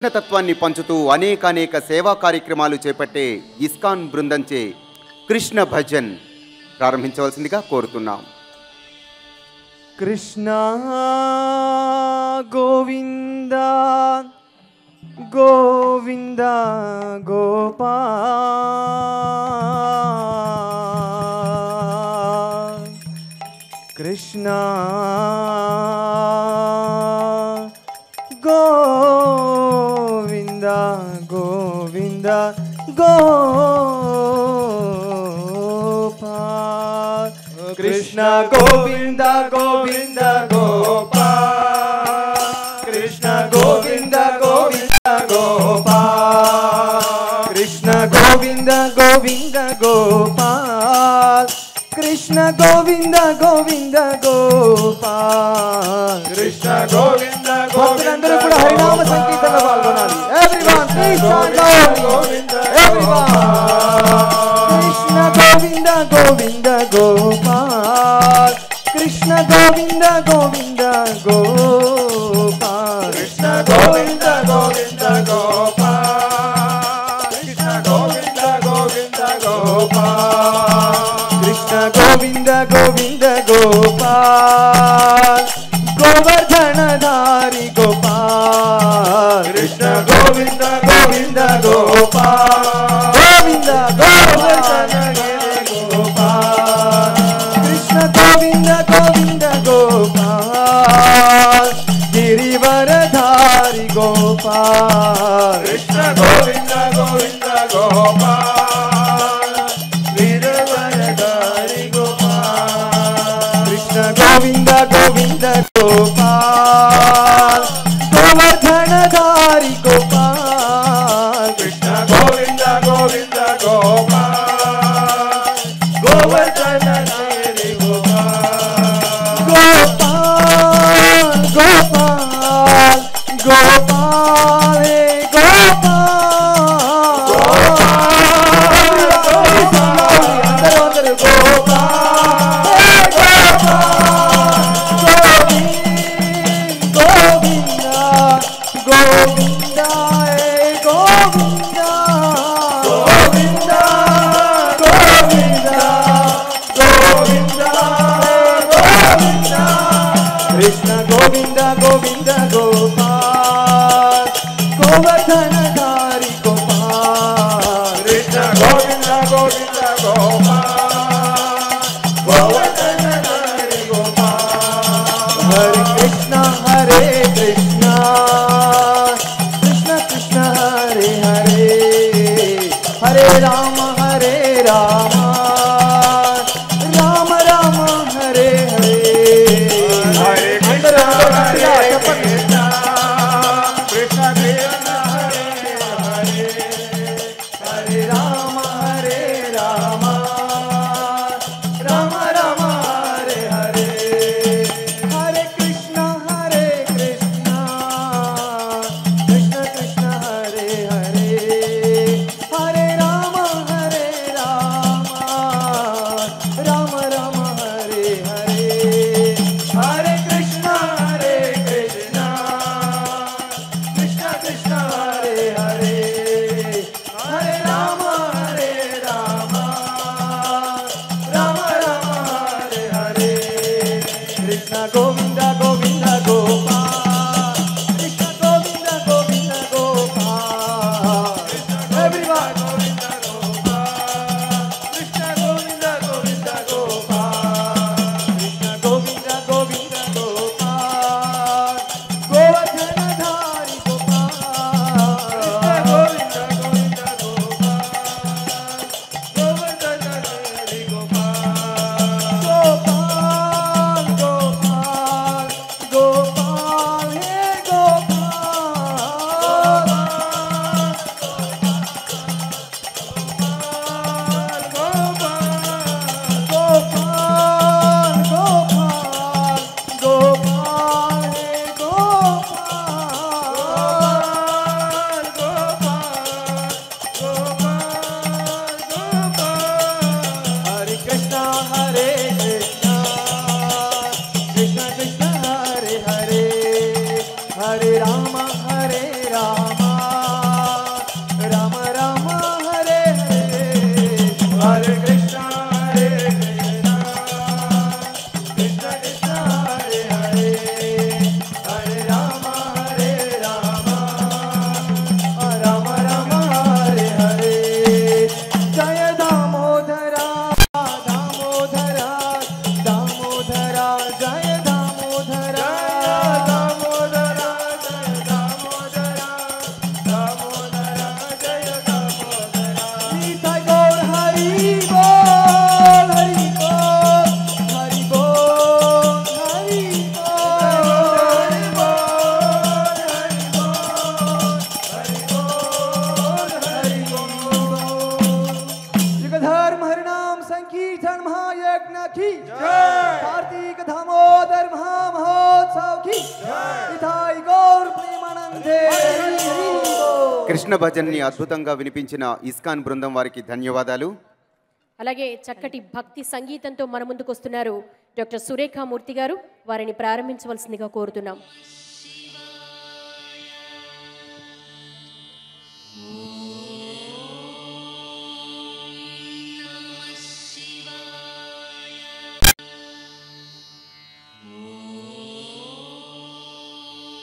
తత్వాన్ని పంచుతూ అనేక సేవా కార్యక్రమాలు చేపట్టే ఇస్కాన్ బృందంచే కృష్ణ భజన్ ప్రారంభించవలసిందిగా కోరుతున్నాం. కృష్ణ గోవింద గోవింద గోపాల్ కృష్ణ గోవింద గోవింద గోపాల్ కృష్ణ గోవింద గోవింద గోపాల్ కృష్ణ గోవింద గోవింద గోపాల్ కృష్ణ గోవింద గోవింద గోపాల్ కృష్ణ గోవింద గోవింద గోపాల్ కృష్ణ గోవింద భక్తులందరూ కూడా హరినామ సంకీర్తనలో పాల్గొనాలి. Everyone please stand up. Everyone Krishna Govinda Govinda Gopal Krishna Govinda Govinda Gopal Krishna Govinda Govinda Gopal Krishna Govinda Govinda Gopal Krishna Govinda Govinda Gopal Govardhandhari Gopal Krishna Govinda Govinda Gopal Govinda Govardhangiri Gopal Krishna Govinda Govinda Gopal Girivardhari Gopal Krishna Govinda Govinda Gopal Girivardhari Gopal Krishna Govinda Govinda Gopal Govardhandhari Gopal Krishna Govinda Govinda Gopal Govardhangiri Gopal Gopal Gopal Gopal హే గోపాల్ అందరూ గోపాల్ హే గోపాల్ గోవింద గోవింద హే గోవింద గోవింద గోవింద గోవింద హే గోవింద కృష్ణ గోవింద గోవింద గోపాల్ గోవర్ధనధారి గోపాల్ కృష్ణ గోవింద గోవింద గోపాల్ గోవర్ధనధారి గోపాల్ హరే కృష్ణ కృష్ణ కృష్ణ హరే హరే హరే రామ రామ రామ హరే హరే హరే కృష్ణ చెప్పండి కృష్ణ కృష్ణ హరే హరే హరే రామ రామ రామ హరే హరే హరే కృష్ణ కృష్ణ కృష్ణ హరే హరే హరే రామ రామ కృష్ణ భజన్ని అద్భుతంగా వినిపించిన ఇస్కాన్ బృందం వారికి ధన్యవాదాలు. అలాగే చక్కటి భక్తి సంగీతంతో మన ముందుకు వస్తున్నారు డాక్టర్ సురేఖామూర్తి గారు. వారిని ప్రారంభించవలసిందిగా కోరుతున్నాం.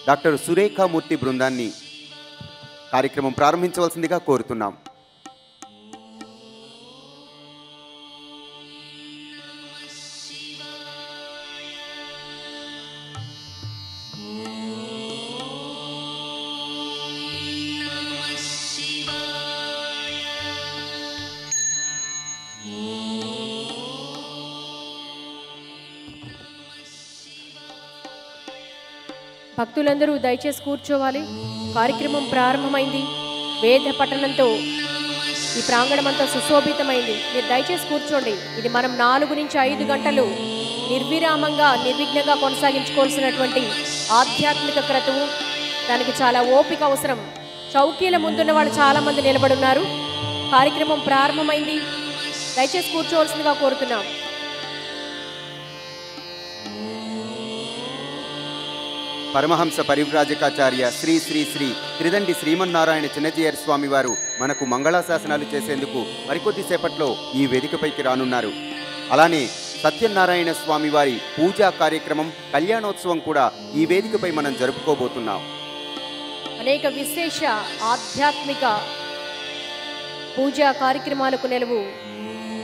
డాక్టర్ సురేఖామూర్తి బృందాన్ని కార్యక్రమం ప్రారంభించవలసిందిగా కోరుతున్నాం. భక్తులందరూ దయచేసి కూర్చోవాలి. కార్యక్రమం ప్రారంభమైంది. వేద పఠనంతో ఈ ప్రాంగణం అంతా సుశోభితమైంది. మీరు దయచేసి కూర్చోండి. ఇది మనం 4 నుంచి 5 గంటలు నిర్విరామంగా నిర్విఘ్నంగా కొనసాగించుకోవాల్సినటువంటి ఆధ్యాత్మిక క్రతువు. దానికి చాలా ఓపిక అవసరం. చౌకీల ముందున్న వాళ్ళు చాలామంది నిలబడున్నారు. కార్యక్రమం ప్రారంభమైంది. దయచేసి కూర్చోవలసిందిగా కోరుతున్నాం. పరమహంస పరివ్రాజకాచార్య శ్రీ శ్రీ శ్రీ త్రిదండి శ్రీమన్నారాయణ చిన్నజీయర్ స్వామి వారు మనకు మంగళాశాసనాలు చేసేందుకు మరికొద్దిసేపట్లో ఈ వేదికపైకి రానున్నారు. అలానే సత్యనారాయణ స్వామి వారి పూజా కార్యక్రమం కళ్యాణోత్సవం కూడా ఈ వేదికపై మనం జరుపుకోబోతున్నాం. అనేక విశేష ఆధ్యాత్మిక పూజా కార్యక్రమాలకు నెలవు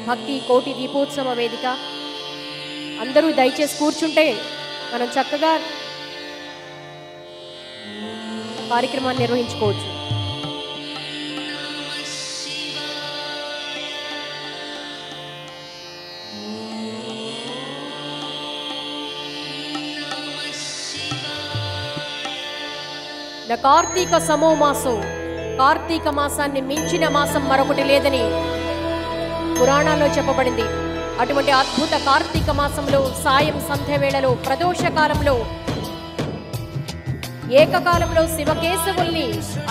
భక్తి కోటి దీపోత్సవ వేదిక. అందరూ దయచేసి కూర్చుంటే మనం చక్కగా కార్యక్రమాన్ని నిర్వహించుకోవచ్చు. కార్తీక సమో మాసం, కార్తీక మాసాన్ని మించిన మాసం మరొకటి లేదని పురాణాల్లో చెప్పబడింది. అటువంటి అద్భుత కార్తీక మాసంలో సాయం సంధ్య వేళలో ప్రదోష కాలంలో ఏకకాలంలో శివకేశవుల్ని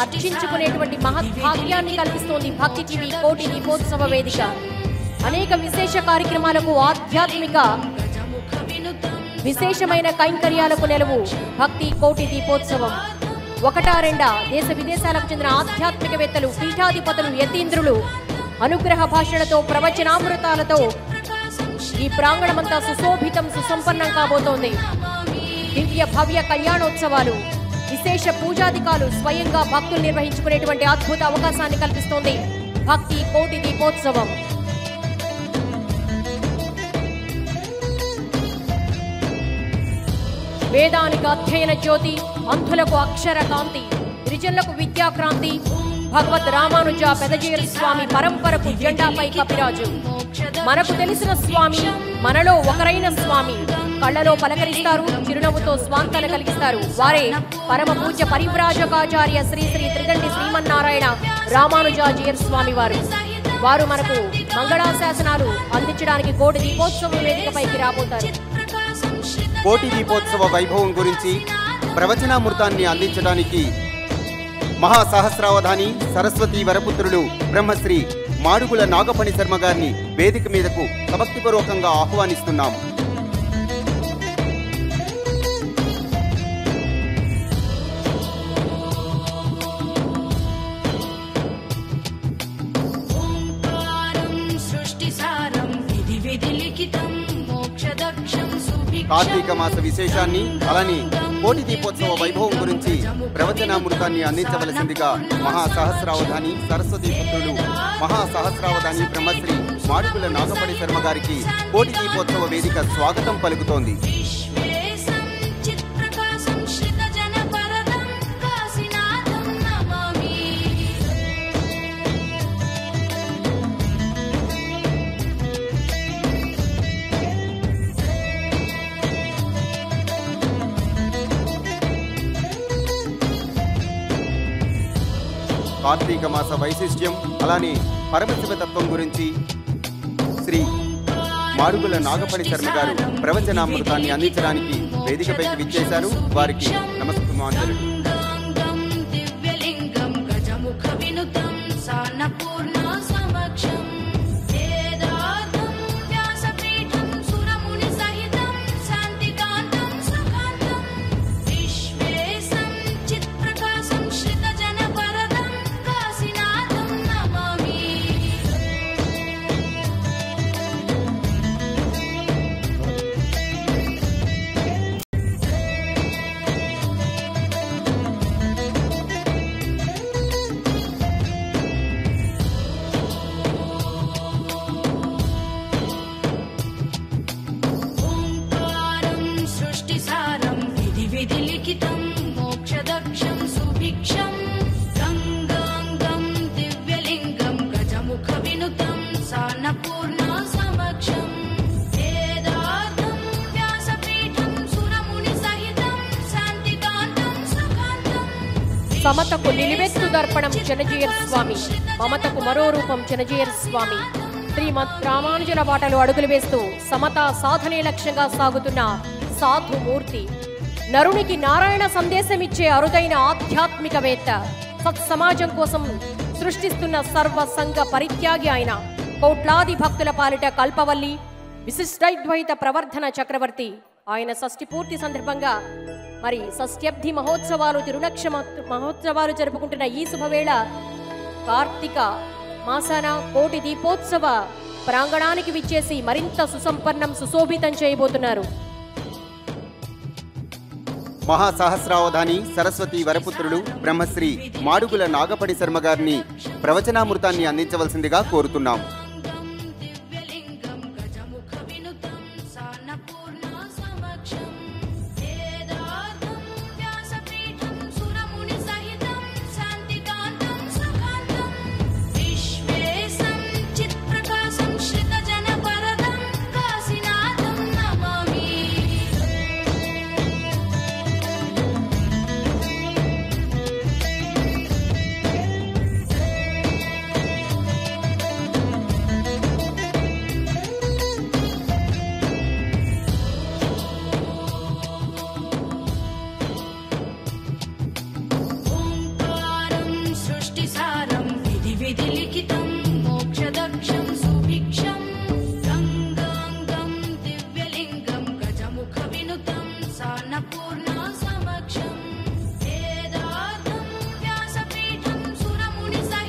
అర్చించుకునేటువంటి మహద్భాగ్యాన్ని కల్పిస్తోంది భక్తి టీవీ కోటి దీపోత్సవ వేదిక. అనేక విశేష కార్యక్రమాలకు ఆధ్యాత్మిక విశేషమైన కైంకర్యాలకు నెలవు భక్తి కోటి దీపోత్సవం. 1-2 దేశ విదేశాలకు చెందిన ఆధ్యాత్మికవేత్తలు, పీఠాధిపతులు, యతీంద్రులు అనుగ్రహ భాషలతో ప్రవచనామృతాలతో ఈ ప్రాంగణమంతా సుశోభితం సుసంపన్నం కాబోతోంది. దివ్య భవ్య కళ్యాణోత్సవాలు, విశేష పూజాధికాలు స్వయంగా భక్తులు నిర్వహించుకునేటువంటి అద్భుత అవకాశాన్ని కల్పిస్తోంది భక్తి కోటి దీపోత్సవం. వేదానికి అధ్యయన జ్యోతి, అంధులకు అక్షర కాంతి, గిరిజనులకు విద్యాక్రాంతి, భగవద్ రామానుజ పెదజీయర్ స్వామి పరంపరకు జెండాపై కపిరాజు. మనకు తెలిసిన స్వామి, మనలో ఒకరైన స్వామి కళ్ళలో పలకరిస్తారు, చిరునవ్వుతో స్వాంతన కలిగిస్తారు. వారే పరమ పూజ్య పరివ్రాజకాచార్య శ్రీ శ్రీ త్రిదండి శ్రీమన్నారాయణ రామానుజాజీయర్ స్వామి వారు. వారు మనకు మంగళాశాసనాలు అందించడానికి కోటి దీపోత్సవ వేదికపైకి రాబోతారు. కోటి దీపోత్సవ వైభవం గురించి ప్రవచనామృతాన్ని అందించడానికి మహాసహస్రావధాని సరస్వతి వరపుత్రులు బ్రహ్మశ్రీ మాడుగుల నాగపణి శర్మ గారిని వేదిక మీదకు భక్తిపూర్వకంగా ఆహ్వానిస్తున్నాం. కార్తీక మాస విశేషాన్ని అలానే కోటి దీపోత్సవ వైభవం గురించి ప్రవచనామృతాన్ని అందించవలసిందిగా మహాసహస్రావధాని సరస్వతి పుత్రులు మహాసహస్రావధాని బ్రహ్మశ్రీ మాడుగుల నాగపణి శర్మ గారికి కోటి దీపోత్సవ వేదిక స్వాగతం పలుకుతోంది. కార్తీక మాస వైశిష్ట్యం అలానే పరమశివ తత్వం గురించి శ్రీ మాడుగుల నాగపణి శర్మ గారు ప్రవచనామృతాన్ని అందించడానికి వేదికపైకి విచ్చేశారు. వారికి నమస్కారం. మమతకు నిలువెత్తు దర్పణం చిన్నజీయర్ స్వామి, మమతకు మరో రూపం చిన్నజీయర్ స్వామి. శ్రీమద్ రామానుజుల బాటలో అడుగులు వేస్తూ సమతా సాధనే లక్ష్యంగా సాగుతున్న సాధుమూర్తి, నరునికి నారాయణ సందేశమిచ్చే అరుదైన ఆధ్యాత్మికవేత్త, సత్సమాజం కోసం సృష్టిస్తున్న సర్వ సంఘ పరిత్యాగి ఆయన. కోట్లాది భక్తుల పాలిట కల్పవల్లి, విశిష్టైద్వైత ప్రవర్ధన చక్రవర్తి. ఆయన షష్ఠి పూర్తి సందర్భంగా మరి షష్ఠ్యబ్ది మహోత్సవాలు, తిరునక్ష మహోత్సవాలు జరుపుకుంటున్న ఈ శుభవేళ కార్తీక మాసాన కోటి దీపోత్సవ ప్రాంగణానికి విచ్చేసి మరింత సుసంపన్నం, సుశోభితం చేయబోతున్నారు. మహాసహస్రావధాని సరస్వతి వరపుత్రులు బ్రహ్మశ్రీ మాడుగుల నాగపడి శర్మ గారిని ప్రవచనామృతాన్ని అందించవలసిందిగా కోరుతున్నాం.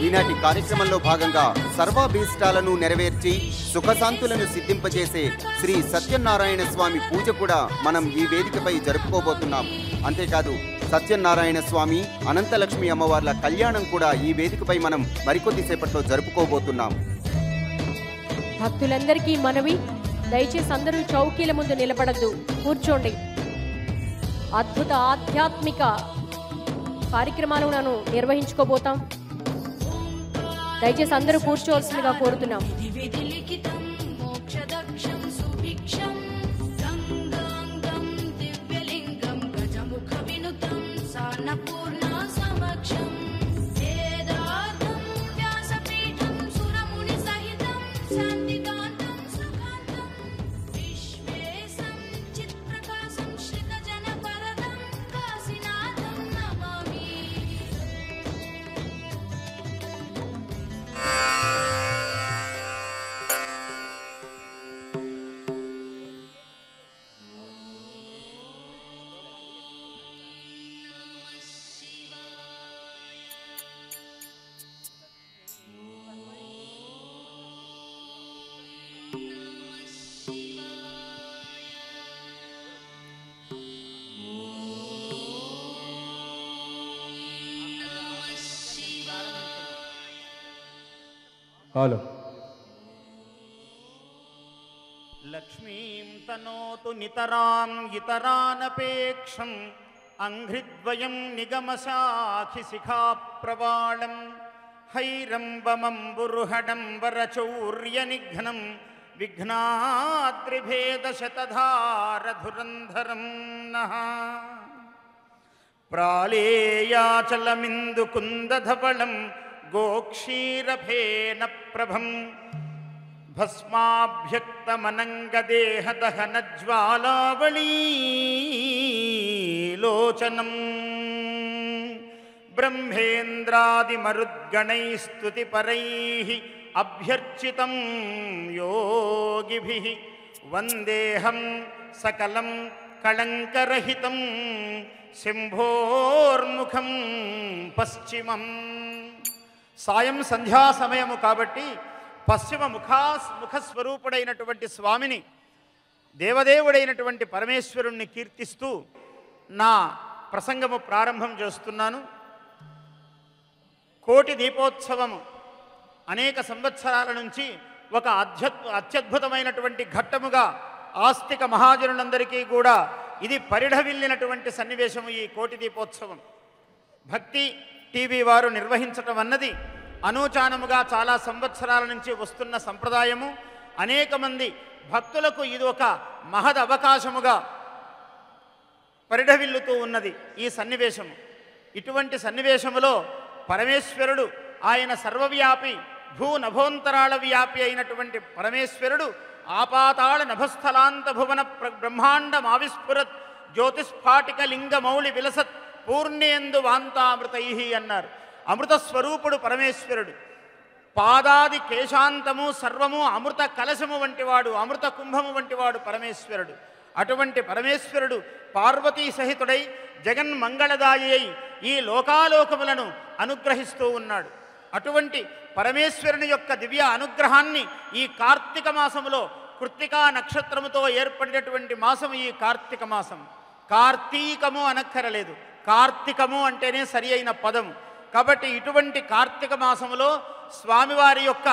ఈనాటి కార్యక్రమంలో భాగంగా సర్వాభీష్టాలను నెరవేర్చి సుఖశాంతులను సిద్ధింపజేసే శ్రీ సత్యనారాయణ స్వామి పూజ కూడా మనం ఈ వేదికపై జరుపుకోబోతున్నాం. అంతేకాదు సత్యనారాయణ స్వామి, అనంతలక్ష్మి అమ్మవార్ల కళ్యాణం కూడా ఈ వేదికపై మనం మరికొద్దిసేపట్లో జరుపుకోబోతున్నాం. భక్తులందరికీ మనవి, దయచేసి అందరూ చౌకీల ముందు నిలబడద్దు, కూర్చోండి. అద్భుత ఆధ్యాత్మిక కార్యక్రమాలను నిర్వహించుకోబోతాం. దయచేసి అందరూ కూర్చోవలసిందిగా కోరుతున్నాం. హలో. లక్ష్మీం తనోతు నితరాం ఇతరానపేక్షం అంఘ్రిద్వయం నిగమశాఖి శిఖాప్రవాళం హైరంబమంబురుహడం వరచౌర్యనిఘ్నం విఘ్నాద్రిభేదశతధారధురంధరం నః ప్రాళేయాచలమిందుకుందధవళం గోక్షీరఫేన ప్రభం భస్మాభ్యక్తమనంగదేహదహనజ్వాలావళీలోచనం బ్రహ్మేంద్రాదిమరుద్గణైస్తుతిపరైః అభ్యర్చితం యోగిభిః వందేహం సకలం కళంకరహితం శంభోర్ముఖం పశ్చిమం. సాయం సంధ్యా సమయము కాబట్టి పశ్చిమ ముఖస్వరూపుడైనటువంటి స్వామిని, దేవదేవుడైనటువంటి పరమేశ్వరుణ్ణి కీర్తిస్తూ నా ప్రసంగము ప్రారంభం చేస్తున్నాను. కోటి దీపోత్సవము అనేక సంవత్సరాల నుంచి ఒక అత్యద్భుతమైనటువంటి ఘట్టముగా ఆస్తిక మహాజనులందరికీ కూడా ఇది పరిఢవిల్లినటువంటి సన్నివేశము. ఈ కోటి దీపోత్సవం భక్తి టీవీ వారు నిర్వహించటం అన్నది అనూచానముగా చాలా సంవత్సరాల నుంచి వస్తున్న సంప్రదాయము. అనేక మంది భక్తులకు ఇది ఒక మహద్ అవకాశముగా పరిఢవిల్లుతూ ఉన్నది ఈ సన్నివేశము. ఇటువంటి సన్నివేశములో పరమేశ్వరుడు ఆయన సర్వవ్యాపి భూనభోంతరాళ వ్యాపి అయినటువంటి పరమేశ్వరుడు ఆపాతాళ నభస్థలాంత భువన బ్రహ్మాండమావిస్ఫురత్ జ్యోతిస్ఫాటిక లింగమౌళి విలసత్ పూర్ణేందు వాంతామృతై అన్నారు. అమృత స్వరూపుడు పరమేశ్వరుడు. పాదాది కేశాంతము సర్వము అమృత కలశము వంటివాడు, అమృత కుంభము వంటివాడు పరమేశ్వరుడు. అటువంటి పరమేశ్వరుడు పార్వతీ సహితుడై జగన్మంగళదాయి అయి ఈ లోకాలోకములను అనుగ్రహిస్తూ ఉన్నాడు. అటువంటి పరమేశ్వరుని యొక్క దివ్య అనుగ్రహాన్ని ఈ కార్తీక మాసములో కృత్తికా నక్షత్రముతో ఏర్పడినటువంటి మాసం ఈ కార్తీక మాసం. కార్తీకము అనక్కరలేదు, కార్తీకము అంటేనే సరి అయిన పదము. కాబట్టి ఇటువంటి కార్తీక మాసములో స్వామివారి యొక్క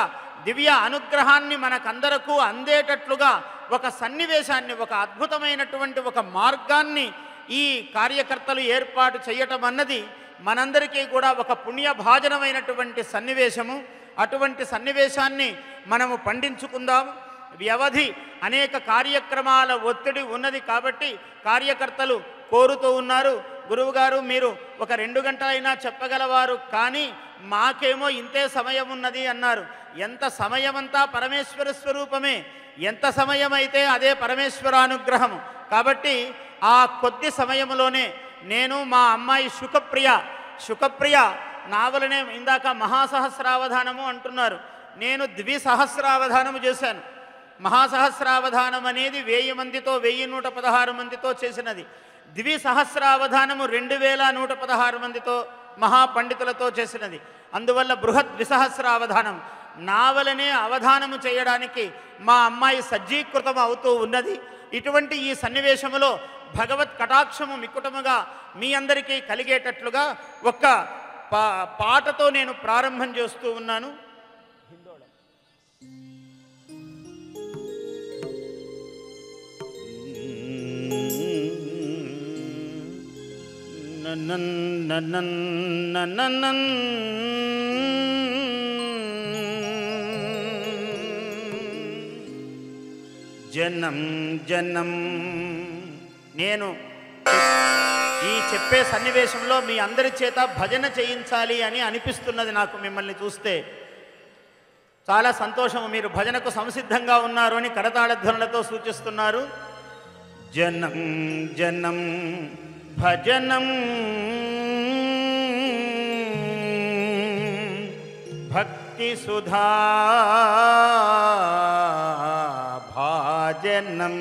దివ్య అనుగ్రహాన్ని మనకందరకు అందేటట్లుగా ఒక సన్నివేశాన్ని, ఒక అద్భుతమైనటువంటి ఒక మార్గాన్ని ఈ కార్యకర్తలు ఏర్పాటు చేయటం అన్నది మనందరికీ కూడా ఒక పుణ్యభాజనమైనటువంటి సన్నివేశము. అటువంటి సన్నివేశాన్ని మనము పండించుకుందాము. వ్యవధి అనేక కార్యక్రమాల ఒత్తిడి ఉన్నది కాబట్టి కార్యకర్తలు కోరుతూ ఉన్నారు, గురువుగారు మీరు ఒక 2 గంటలైనా చెప్పగలవారు, కానీ మాకేమో ఇంతే సమయం ఉన్నది అన్నారు. ఎంత సమయమంతా పరమేశ్వర స్వరూపమే, ఎంత సమయమైతే అదే పరమేశ్వరానుగ్రహము. కాబట్టి ఆ కొద్ది సమయంలోనే నేను మా అమ్మాయి శుకప్రియ నావలనే ఇందాక మహాసహస్రావధానము అంటున్నారు, నేను ద్విసహస్రావధానము చేశాను. మహాసహస్రావధానం అనేది 1000 మందితో 1116 మందితో చేసినది. ద్విసహస్రావధానము 2116 మందితో మహాపండితులతో చేసినది. అందువల్ల బృహత్ ద్విసహస్రావధానం నావలనే అవధానము చేయడానికి మా అమ్మాయి సజ్జీకృతం అవుతూ ఉన్నది. ఇటువంటి ఈ సన్నివేశములో భగవత్ కటాక్షము మిక్కుటముగా మీ అందరికీ కలిగేటట్లుగా ఒక్క పాటతో నేను ప్రారంభం చేస్తూ ఉన్నాను. జనం జనం. నేను ఈ చెప్పే సన్నివేశంలో మీ అందరి చేత భజన చేయించాలి అని అనిపిస్తున్నది నాకు. మిమ్మల్ని చూస్తే చాలా సంతోషము, మీరు భజనకు సంసిద్ధంగా ఉన్నారు అని కరతాళధ్వనులతో సూచిస్తున్నారు. జనం జనం భజనం భక్తి సుధా భాజనం.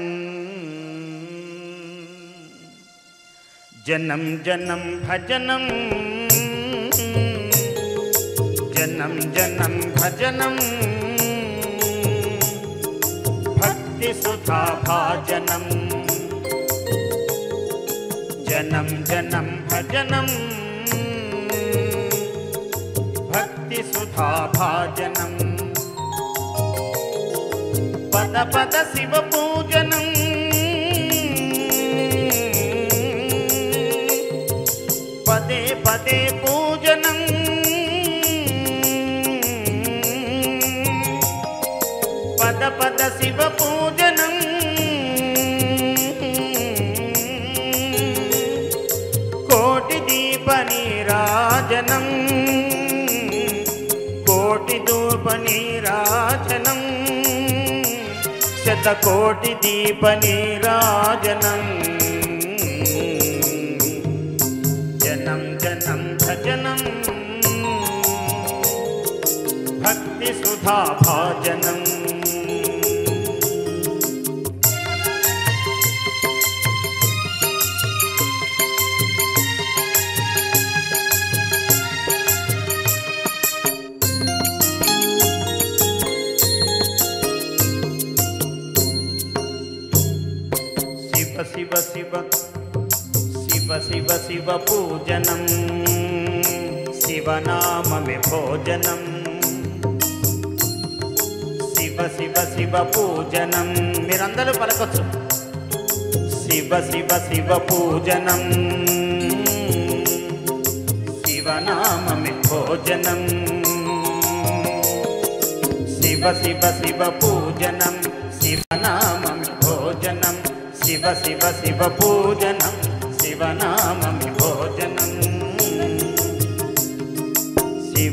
జనం జనం భజనం జనం జనం భజనం భక్తి సుధా భాజనం. జనం జనం భజనం భక్తి సుధా భాజనం. పద పద శివ పూజనం పదే పదే పూజనం. పద పద శివ పూజనం కోటి దీప నీరాజనం కోటి ధూప నీరాజనం శతకోటి దీప నీరాజనం. జనం జనం భజనం భక్తి సుధా భాజనం. శివ శివ శివ శివ శివ పూజనం శివనామమే భోజనం. శివ శివ శివ పూజనం, మీరందరూ పలకొచ్చు. శివ శివ శివ పూజనం శివనామమే భోజనం. శివ శివ శివ పూజనం శివనామమే భోజనం. శివ శివ శివ పూజనం శివనామమి భోజనం.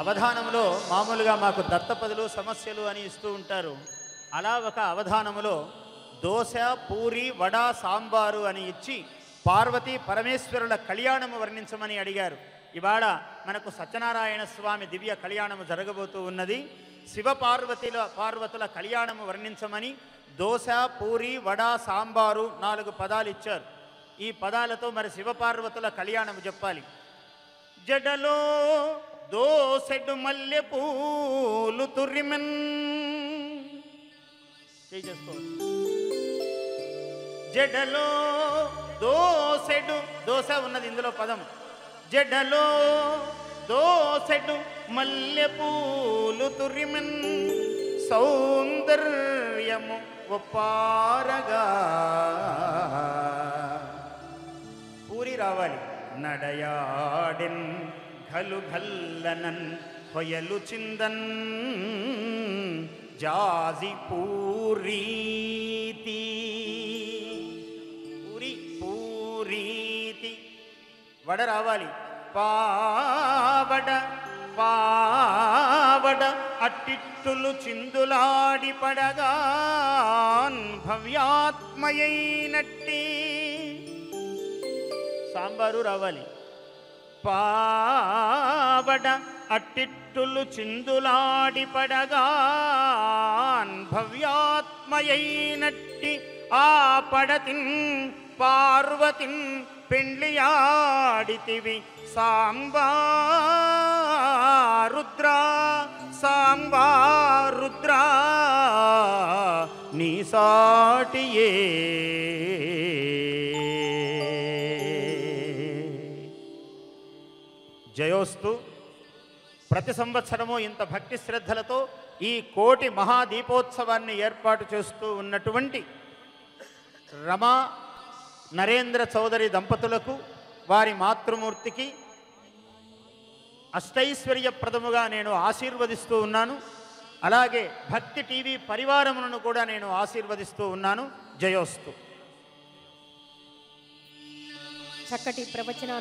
అవధానములో మామూలుగా మాకు దత్తపదులు సమస్యలు అని ఇస్తూ ఉంటారు. అలా ఒక అవధానములో దోశ, పూరి, వడ, సాంబారు అని ఇచ్చి పార్వతీ పరమేశ్వరుల కళ్యాణము వర్ణించమని అడిగారు. ఇవాళ మనకు సత్యనారాయణ స్వామి దివ్య కళ్యాణము జరగబోతూ ఉన్నది. శివ పార్వతుల కళ్యాణము వర్ణించమని దోశ, పూరి, వడ, సాంబారు 4 పదాలు ఇచ్చారు. ఈ పదాలతో మరి శివపార్వతుల కళ్యాణము చెప్పాలి. జడలో దోసెడు మల్లె పూలు తుర్రిమెన్ చేసుకో. జడలో దోసెడు, దోశ ఉన్నది ఇందులో పదం. జడలో దోసెడు మల్లె పూలు తుర్రిమెన్ సౌందర్యము ఒప్పారగా. పూరి రావాలి. నడయాడెన్ ఘలు ఘల్లనన్ హొయలు చిందన్ జాజి పూరీతి. పూరి పూరీతి. వడ రావాలి. పావడ పావడ అట్టిట్టులు చిందులాడి పడగాన్ భవ్యాత్మయైనట్టి. సాంబారు రావాలి. పావడ అట్టిట్టులు చిందులాడి పడగాన్ భవ్యాత్మయైనట్టి ఆ పడతిన్ పార్వతిన్ పెండ్లియాడితివి సాంబారుద్రా సాంబారుద్రా నీ సాటియే. జయోస్తు. ప్రతి సంవత్సరము ఇంత భక్తి శ్రద్ధలతో ఈ కోటి మహాదీపోత్సవాన్ని ఏర్పాటు చేస్తూ ఉన్నటువంటి రమా నరేంద్ర చౌదరి దంపతులకు, వారి మాతృమూర్తికి అష్టైశ్వర్యప్రదముగా నేను ఆశీర్వదిస్తూ ఉన్నాను. అలాగే భక్తి టీవీ పరివారములను కూడా నేను ఆశీర్వదిస్తూ ఉన్నాను. జయోస్తు. చక్కటి ప్రవచనాలు